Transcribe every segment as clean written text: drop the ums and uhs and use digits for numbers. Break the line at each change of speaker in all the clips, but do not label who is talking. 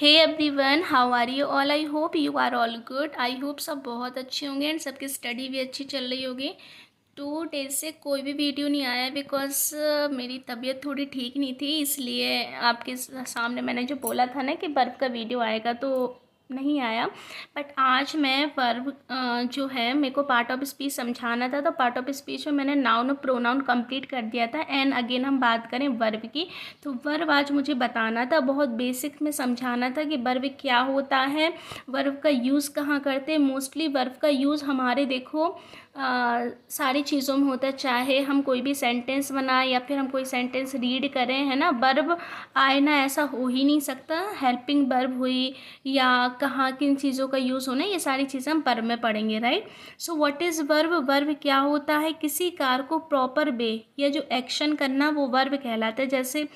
Hey everyone, how are you all? I hope you are all good. I hope सब बहुत अच्छे होंगे and सबकी स्टडी भी अच्छी चल रही होगी। 2 डेज से कोई भी वीडियो नहीं आया बिकॉज मेरी तबीयत थोड़ी ठीक नहीं थी, इसलिए आपके सामने मैंने जो बोला था ना कि बर्फ़ का वीडियो आएगा तो नहीं आया। बट आज मैं वर्ब जो है मेरे को पार्ट ऑफ स्पीच समझाना था, तो पार्ट ऑफ स्पीच में मैंने नाउन और प्रोनाउन कंप्लीट कर दिया था। एंड अगेन हम बात करें वर्ब की, तो वर्ब आज मुझे बताना था, बहुत बेसिक में समझाना था कि वर्ब क्या होता है, वर्ब का यूज़ कहाँ करते हैं। मोस्टली वर्ब का यूज़ हमारे देखो सारी चीज़ों में होता है, चाहे हम कोई भी सेंटेंस बनाएं या फिर हम कोई सेंटेंस रीड करें, है ना। वर्ब आए ना ऐसा हो ही नहीं सकता। हेल्पिंग वर्ब हुई या कहाँ किन चीज़ों का यूज़ होना, ये सारी चीज़ें हम वर्ब में पढ़ेंगे, right. So what is verb? Verb क्या होता है? किसी कार्य को प्रॉपर वे या जो एक्शन करना वो वर्ब कहलाता है। जैसे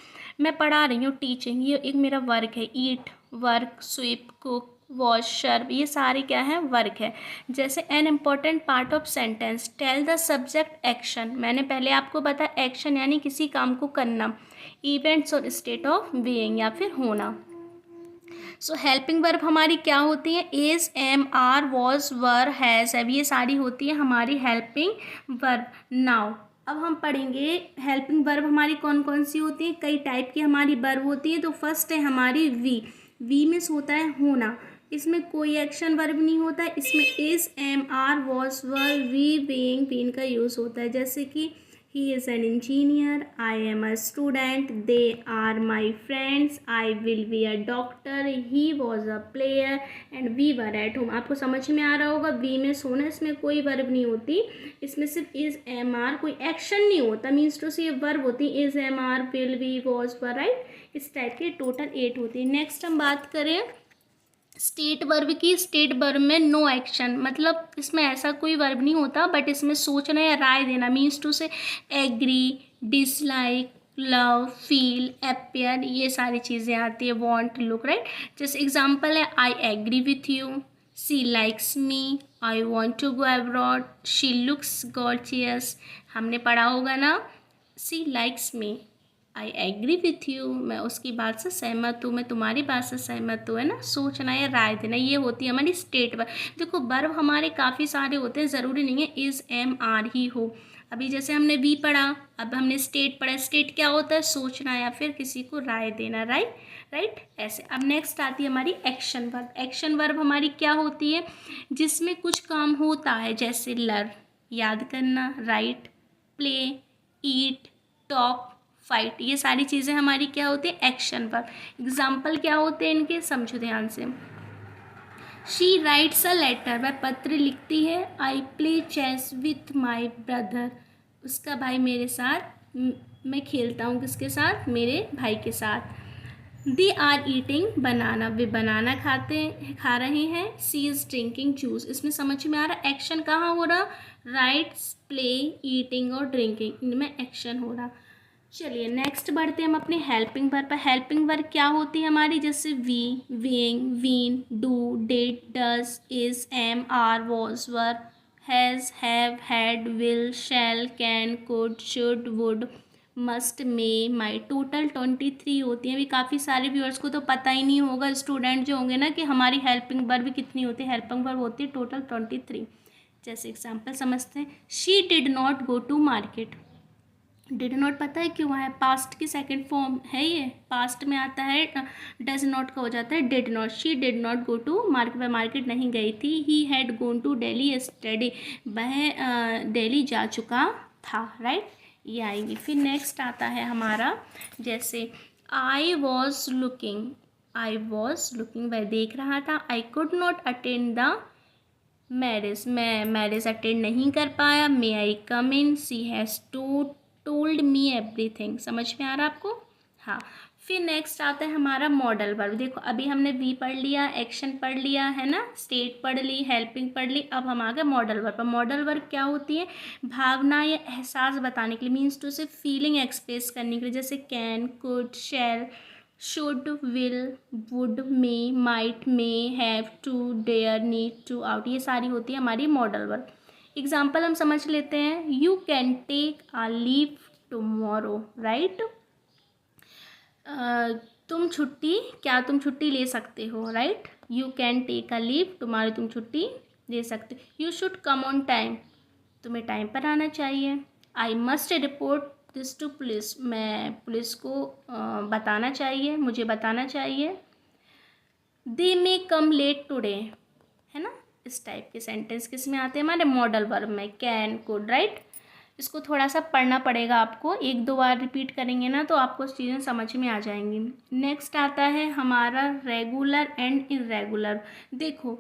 मैं पढ़ा रही हूँ टीचिंग, ये एक मेरा वर्क है। Eat, work, sweep, cook, wash, serve, ये सारे क्या है? वर्क है। जैसे an important part of sentence, tell the subject action, मैंने पहले आपको बताया एक्शन यानी किसी काम को करना, इवेंट्स और स्टेट ऑफ बीइंग या फिर होना। सो हेल्पिंग वर्ब हमारी क्या होती है? Is, am, are, was, were, has, have, ये सारी होती है हमारी हेल्पिंग वर्ब। नाउ अब हम पढ़ेंगे हेल्पिंग वर्ब हमारी कौन कौन सी होती है। कई टाइप की हमारी वर्ब होती है। तो फर्स्ट है हमारी वी। वी मीन्स होता है होना, इसमें कोई एक्शन वर्ब नहीं होता है। इसमें is, am, are, was, were, be, being, been का यूज़ होता है। जैसे कि he is an engineer, I am a student, they are my friends, I will be a doctor, he was a player and we were at home। आपको समझ में आ रहा होगा, वी में सोना, इसमें कोई वर्ब नहीं होती, इसमें सिर्फ इज, एम, आर, कोई एक्शन नहीं होता। मीन्स टू से ये वर्ब होती है is, am, are, will, be, was, were, right. इस टाइप के टोटल 8 होती है। नेक्स्ट हम बात करें स्टेट वर्ब की। स्टेट वर्ब में नो एक्शन, मतलब इसमें ऐसा कोई वर्ब नहीं होता, बट इसमें सोचना या राय देना। Means to say agree, dislike, love, feel, appear, ये सारी चीज़ें आती है। Want, look, right. जैसे एग्जांपल है I agree with you, she likes me, I want to go abroad, she looks gorgeous. हमने पढ़ा होगा ना, she likes me, I agree with you, मैं उसकी बात से सहमत हूँ, मैं तुम्हारी बात से सहमत हूँ, है ना। सोचना या राय देना, ये होती है हमारी स्टेट वर्ब। देखो वर्ब हमारे काफ़ी सारे होते हैं, ज़रूरी नहीं है इज, एम, आर ही हो। अभी जैसे हमने वी पढ़ा, अब हमने स्टेट पढ़ा। स्टेट क्या होता है? सोचना या फिर किसी को राय देना, राइट राइट, ऐसे। अब नेक्स्ट आती है हमारी एक्शन वर्ब। एक्शन वर्ब हमारी क्या होती है? जिसमें कुछ काम होता है, जैसे लर्न, याद करना, राइट, प्ले, ईट, टॉक, फाइट, ये सारी चीज़ें हमारी क्या होती है? Action verb. एग्जाम्पल क्या होते हैं इनके, समझो ध्यान से। शी राइट्स अ लेटर, वह पत्र लिखती है। I play chess with my brother, उसका भाई मेरे साथ, मैं खेलता हूँ किसके साथ? मेरे भाई के साथ। दे आर ईटिंग बनाना, वे बनाना खा रहे हैं। सी इज ड्रिंकिंग जूस, इसमें समझ में आ रहा एक्शन कहाँ हो रहा? राइट्स, प्ले, ईटिंग और ड्रिंकिंग, इनमें एक्शन हो रहा। चलिए नेक्स्ट बढ़ते हैं हम अपने हेल्पिंग वर्ब पर। हेल्पिंग वर्ब क्या होती है हमारी? जैसे be, being, been, do, did, does, is, am, are, was, were, has, have, had, will, shall, can, could, should, would, must, may, might, total 23 होती हैं। अभी काफ़ी सारे व्यूअर्स को तो पता ही नहीं होगा, स्टूडेंट जो होंगे ना, कि हमारी हेल्पिंग वर्ब कितनी होती है। हेल्पिंग वर्ब होती है टोटल 23। जैसे एग्जाम्पल समझते हैं, she did not go to market. Did not पता है क्यों है? पास्ट की सेकंड फॉर्म है, ये पास्ट में आता है, डज नॉट का हो जाता है did not. She did not go to market, वह मार्केट नहीं गई थी। He had gone to Delhi yesterday, वह दिल्ली जा चुका था, राइट। ये आएगी। फिर नेक्स्ट आता है हमारा, जैसे I was looking, I was looking, वह देख रहा था। I could not attend the marriage, मैं मैरिज अटेंड नहीं कर पाया। मे आई कम इन, सी हैज़ टोल्ड मी एवरीथिंग। समझ में आ रहा आपको? हाँ। फिर नेक्स्ट आता है हमारा मॉडल वर्ब। देखो अभी हमने वी पढ़ लिया, एक्शन पढ़ लिया, है ना, स्टेट पढ़ ली, हेल्पिंग पढ़ ली। अब हम आ गए मॉडल वर्ब पर। मॉडल वर्ब क्या होती है? भावना या एहसास बताने के लिए, means to say feeling express करने के लिए। जैसे can, could, shall, should, will, would, may, might, may, have, to, dare, need, to, ought, ये सारी होती है हमारी मॉडल वर्ब। एग्जाम्पल हम समझ लेते हैं। You can take a leave tomorrow, right. तुम छुट्टी ले सकते हो, right. You can take a leave, तुम्हारी तुम छुट्टी ले सकते हो। You should come on time, तुम्हें टाइम पर आना चाहिए। I must report this to police, मैं पुलिस को बताना चाहिए, मुझे बताना चाहिए। दे मे कम लेट टुडे, है ना। इस टाइप के सेंटेंस किस में आते हैं, हमारे मॉडल वर्ब में, कैन, कुड, राइट। इसको थोड़ा सा पढ़ना पड़ेगा आपको, एक दो बार रिपीट करेंगे ना तो आपको चीज़ें समझ में आ जाएंगी। नेक्स्ट आता है हमारा रेगुलर एंड इरेगुलर। देखो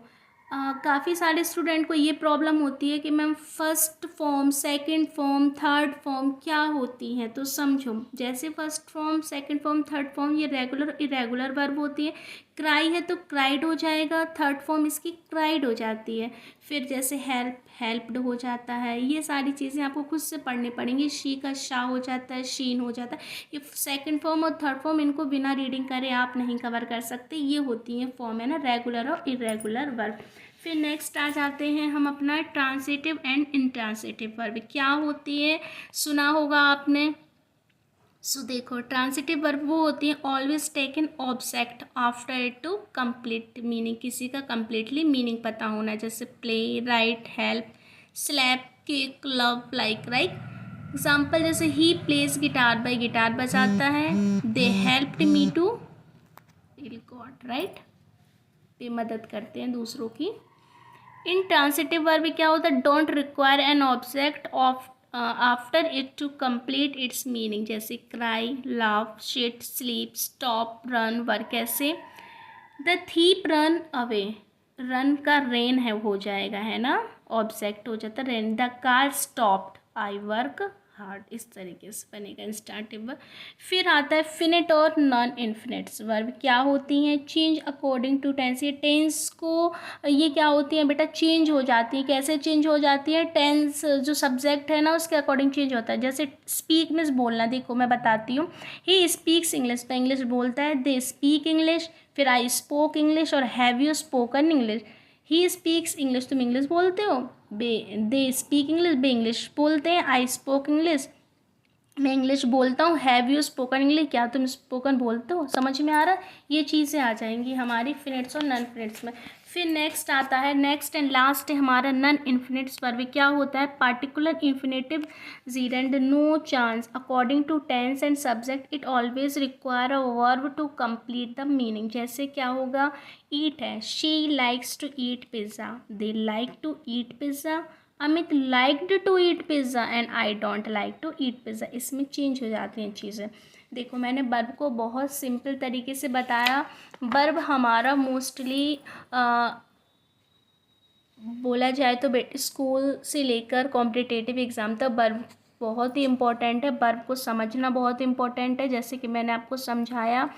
काफ़ी सारे स्टूडेंट को ये प्रॉब्लम होती है कि ma'am first form, second form, third form क्या होती हैं, तो समझो। जैसे first form, second form, third form ये रेगुलर इरेगुलर वर्ब होती है। क्राई है तो क्राइड हो जाएगा, थर्ड फॉर्म इसकी क्राइड हो जाती है। फिर जैसे हेल्प, हेल्प्ड हो जाता है। ये सारी चीज़ें आपको खुद से पढ़नी पड़ेंगी। शी का शा हो जाता है, शीन हो जाता है। ये सेकंड फॉर्म और थर्ड फॉर्म इनको बिना रीडिंग करे आप नहीं कवर कर सकते। ये होती हैं फॉर्म, है ना, रेगुलर और इरेगुलर वर्ब। फिर नेक्स्ट आ जाते हैं हम अपना ट्रांसिटिव एंड इंट्रांसिटिव वर्ब क्या होती है, सुना होगा आपने। सो देखो ट्रांसिटिव वर्ब वो होती है always taken object after it to complete meaning, किसी का कंप्लीटली मीनिंग पता होना, जैसे play, right, help, slap, kick, love, like, right. Example जैसे ही प्लेस गिटार, बाई गिटार बजाता है। They helped me to god, right, ये मदद करते हैं दूसरों की। इंट्रांसिटिव वर्ब क्या होता है, don't require an object of after it to complete its meaning, जैसे cry, laugh, sit, sleep, stop, run, work. ऐसे the thief ran away, run का रेन है हो जाएगा, है ना, ऑब्जेक्ट हो जाता है ran. The car stopped, I work hard, इस तरीके से बनेगा इंस्टाटिव वर्ब। फिर आता है फिनिट और नॉन इन्फिनिट्स वर्ब क्या होती हैं, चेंज अकॉर्डिंग टू टेंस। ये टेंस को ये क्या होती है बेटा, चेंज हो जाती है। कैसे चेंज हो जाती है, टेंस जो सब्जेक्ट है ना उसके अकॉर्डिंग चेंज होता है। जैसे स्पीक मीन्स बोलना, देखो मैं बताती हूँ। ही स्पीक्स इंग्लिश, तो इंग्लिश बोलता है। दे स्पीक इंग्लिश, फिर आई स्पोक इंग्लिश, और have you spoken English. He speaks English, तुम इंग्लिश बोलते हो। दे स्पीक इंग्लिश, बे इंग्लिश बोलते हैं। आई स्पोक इंग्लिश, मैं इंग्लिश बोलता हूँ। हैव यू स्पोकन इंग्लिश, क्या तुम स्पोकन बोलते हो, समझ में आ रहा है। ये चीज़ें आ जाएंगी हमारी फिनिट्स और नॉन फिनिट्स में। फिर नेक्स्ट आता है, नेक्स्ट एंड लास्ट है हमारा नॉन इन्फिनिट्स वर्ब क्या होता है, particular infinitive gerund, no chance according to tense and subject, it always require a verb to complete the meaning. जैसे क्या होगा, ईट है, she likes to eat pizza, they like to eat pizza. Amit liked to eat pizza and I don't like to eat pizza. इसमें change हो जाती हैं चीज़ें। देखो मैंने वर्ब को बहुत सिंपल तरीके से बताया। वर्ब हमारा मोस्टली बोला जाए तो बेटे स्कूल से लेकर कॉम्पिटिटिव एग्ज़ाम तक वर्ब बहुत ही इम्पोर्टेंट है। वर्ब को समझना बहुत इम्पोर्टेंट है, जैसे कि मैंने आपको समझाया।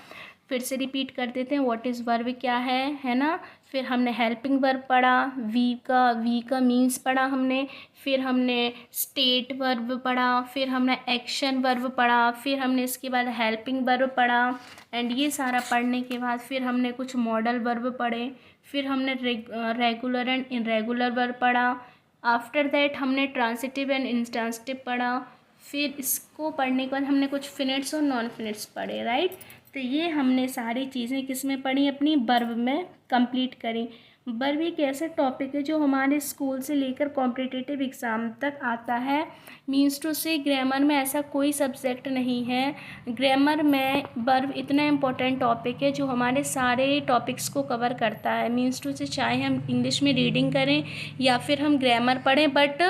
फिर से रिपीट कर देते हैं, व्हाट इज़ वर्ब क्या है ना। फिर हमने हेल्पिंग वर्ब पढ़ा, वी का मीन्स पढ़ा हमने। फिर हमने स्टेट वर्ब पढ़ा, फिर हमने एक्शन वर्ब पढ़ा, फिर हमने इसके बाद हेल्पिंग वर्ब पढ़ा। एंड ये सारा पढ़ने के बाद फिर हमने कुछ मॉडल वर्ब पढ़े। फिर हमने रेगुलर एंड इरेगुलर वर्ब पढ़ा। आफ्टर दैट हमने ट्रांसिटिव एंड इंट्रांसिटिव पढ़ा। फिर इसको पढ़ने के बाद हमने कुछ फिनिट्स और नॉन फिनिट्स पढ़े, राइट। तो ये हमने सारी चीज़ें किस में पढ़ी, अपनी वर्ब में कंप्लीट करी। वर्ब एक ऐसा टॉपिक है जो हमारे स्कूल से लेकर कॉम्पिटिटिव एग्ज़ाम तक आता है। मीन्स टू से ग्रामर में ऐसा कोई सब्जेक्ट नहीं है। ग्रामर में वर्ब इतना इम्पोर्टेंट टॉपिक है जो हमारे सारे टॉपिक्स को कवर करता है। मीन्स टू से चाहे हम इंग्लिश में रीडिंग करें या फिर हम ग्रामर पढ़ें, बट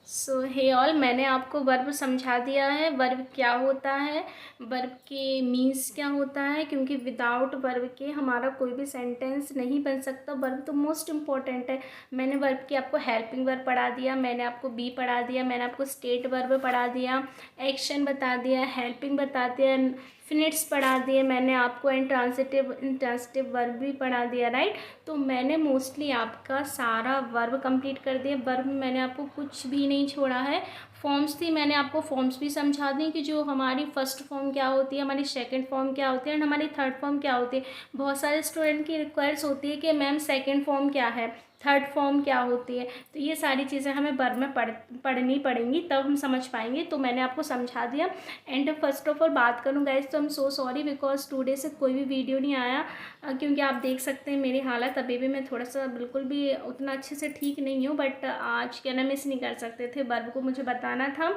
सो हे ऑल, मैंने आपको वर्ब समझा दिया है, वर्ब क्या होता है, वर्ब के मीन्स क्या होता है, क्योंकि विदाउट वर्ब के हमारा कोई भी सेंटेंस नहीं बन सकता। वर्ब तो मोस्ट इम्पॉर्टेंट है। मैंने वर्ब की आपको हेल्पिंग वर्ब पढ़ा दिया, मैंने आपको बी पढ़ा दिया, मैंने आपको स्टेट वर्ब पढ़ा दिया, एक्शन बता दिया, हेल्पिंग बता दिया, फिनिट्स पढ़ा दिए मैंने आपको, एंड इंट्रांसिटिव वर्ब भी पढ़ा दिया, राइट। तो मैंने मोस्टली आपका सारा वर्ब कंप्लीट कर दिया। वर्ब में मैंने आपको कुछ भी नहीं छोड़ा है। फॉर्म्स थी, मैंने आपको फॉर्म्स भी समझा दी कि जो हमारी फर्स्ट फॉर्म क्या होती है, हमारी सेकंड फॉर्म क्या होती है एंड हमारी थर्ड फॉर्म क्या होती है। बहुत सारे स्टूडेंट की रिक्वेस्ट होती है कि मैम सेकंड फॉर्म क्या है, थर्ड फॉर्म क्या होती है। तो ये सारी चीज़ें हमें वर्ब में पढ़नी पड़ेंगी, तब हम समझ पाएंगे। तो मैंने आपको समझा दिया। एंड फर्स्ट ऑफ ऑल बात करूँ गाइज, तो I am so sorry because today से कोई भी वीडियो नहीं आया, क्योंकि आप देख सकते हैं मेरी हालत अभी भी, मैं थोड़ा सा बिल्कुल भी उतना अच्छे से ठीक नहीं हूँ। बट आज क्या ना मिस नहीं कर सकते थे, वर्ब को मुझे बताना था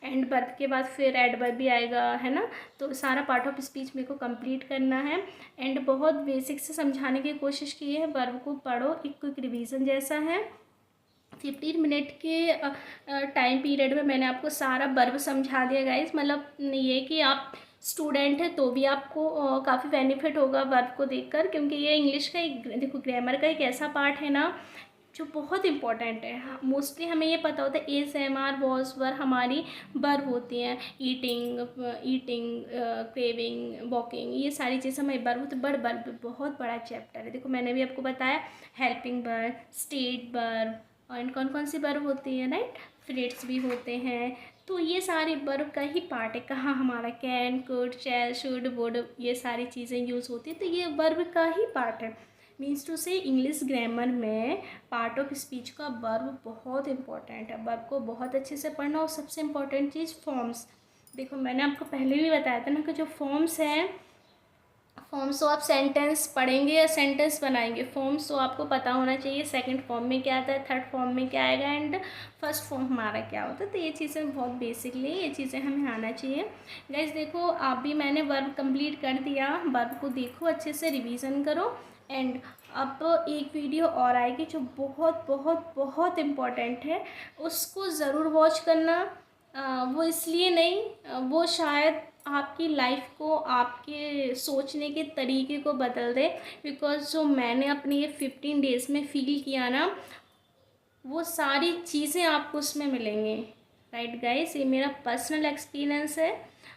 एंड वर्ब के बाद फिर एडवर्ब भी आएगा, है ना। तो सारा पार्ट ऑफ स्पीच मेरे को कंप्लीट करना है एंड बहुत बेसिक से समझाने की कोशिश की है। वर्ब को पढ़ो, एक क्विक रिवीजन जैसा है। 15 मिनट के टाइम पीरियड में मैंने आपको सारा वर्ब समझा दिया गाइस। मतलब ये कि आप स्टूडेंट है तो भी आपको काफ़ी बेनिफिट होगा वर्ब को देखकर, क्योंकि ये इंग्लिश का एक, देखो ग्रामर का एक ऐसा पार्ट है ना जो बहुत इंपॉर्टेंट है। मोस्टली हमें ये पता होता है is am are was were हमारी वर्ब होती हैं, ईटिंग ईटिंग क्रेविंग वॉकिंग, ये सारी चीज़ हमारी वर्ब होती है। बट वर्ब बहुत बड़ा चैप्टर है। देखो मैंने भी आपको बताया helping verb, state verb and कौन कौन सी वर्ब होती है, राइट, फ्रेट्स भी होते हैं। तो ये सारे वर्ब का ही पार्ट है। कहाँ हमारा can, could, shall, should, would, ये सारी चीज़ें यूज़ होती है, तो ये वर्ब का ही पार्ट है। मीन्स टू से इंग्लिश ग्रामर में पार्ट ऑफ स्पीच का वर्ब बहुत इंपॉर्टेंट है। वर्ब को बहुत अच्छे से पढ़ना। और सबसे इम्पॉर्टेंट चीज़ फॉर्म्स। देखो मैंने आपको पहले भी बताया था ना कि जो फॉर्म्स हैं, फॉर्म्स तो आप सेंटेंस पढ़ेंगे या सेंटेंस बनाएंगे, फॉर्म्स तो आपको पता होना चाहिए सेकंड फॉर्म में क्या आता है, थर्ड फॉर्म में क्या आएगा एंड फर्स्ट फॉर्म हमारा क्या होता है। तो ये चीज़ें बहुत बेसिकली ये चीज़ें हमें आना चाहिए। गाइस देखो आप भी, मैंने वर्ब कंप्लीट कर दिया। वर्ब को देखो अच्छे से, रिवीजन करो एंड अब एक वीडियो और आएगी जो बहुत बहुत बहुत इम्पॉर्टेंट है, उसको ज़रूर वॉच करना। वो इसलिए नहीं, वो शायद आपकी लाइफ को, आपके सोचने के तरीके को बदल दे। बिकॉज जो मैंने अपने ये 15 डेज़ में फील किया ना, वो सारी चीज़ें आपको उसमें मिलेंगी। राइट गाइस, ये मेरा पर्सनल एक्सपीरियंस है।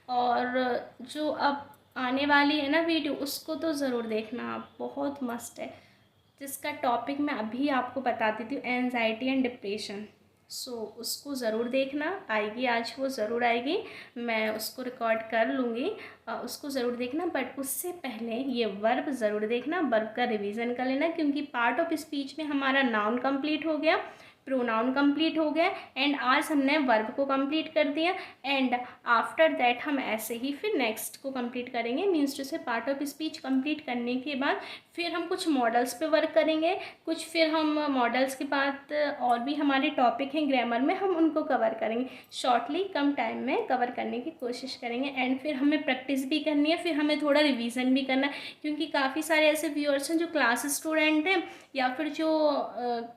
और जो अब आने वाली है ना वीडियो, उसको तो ज़रूर देखना आप, बहुत मस्त है। जिसका टॉपिक मैं अभी आपको बता देती हूँ, एंजाइटी एंड डिप्रेशन। सो उसको ज़रूर देखना, आएगी आज, वो ज़रूर आएगी, मैं उसको रिकॉर्ड कर लूँगी। उसको ज़रूर देखना। बट उससे पहले ये वर्ब ज़रूर देखना, वर्ब का रिवीजन कर लेना, क्योंकि पार्ट ऑफ स्पीच में हमारा नाउन कंप्लीट हो गया, प्रोनाउन कंप्लीट हो गया एंड आज हमने वर्ब को कंप्लीट कर दिया। एंड आफ्टर दैट हम ऐसे ही फिर नेक्स्ट को कंप्लीट करेंगे। मीन्स टू से पार्ट ऑफ स्पीच कंप्लीट करने के बाद फिर हम कुछ मॉडल्स पे वर्क करेंगे, कुछ फिर हम मॉडल्स के बाद और भी हमारे टॉपिक हैं ग्रामर में, हम उनको कवर करेंगे शॉर्टली, कम टाइम में कवर करने की कोशिश करेंगे। एंड फिर हमें प्रैक्टिस भी करनी है, फिर हमें थोड़ा रिवीजन भी करना है, क्योंकि काफ़ी सारे ऐसे व्यूअर्स हैं जो क्लास स्टूडेंट हैं या फिर जो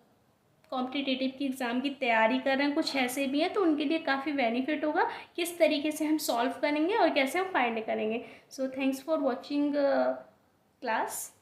कॉम्पिटिटिव की एग्ज़ाम की तैयारी कर रहे हैं, कुछ ऐसे भी हैं। तो उनके लिए काफ़ी बेनिफिट होगा किस तरीके से हम सॉल्व करेंगे और कैसे हम फाइंड करेंगे। So thanks for watching class.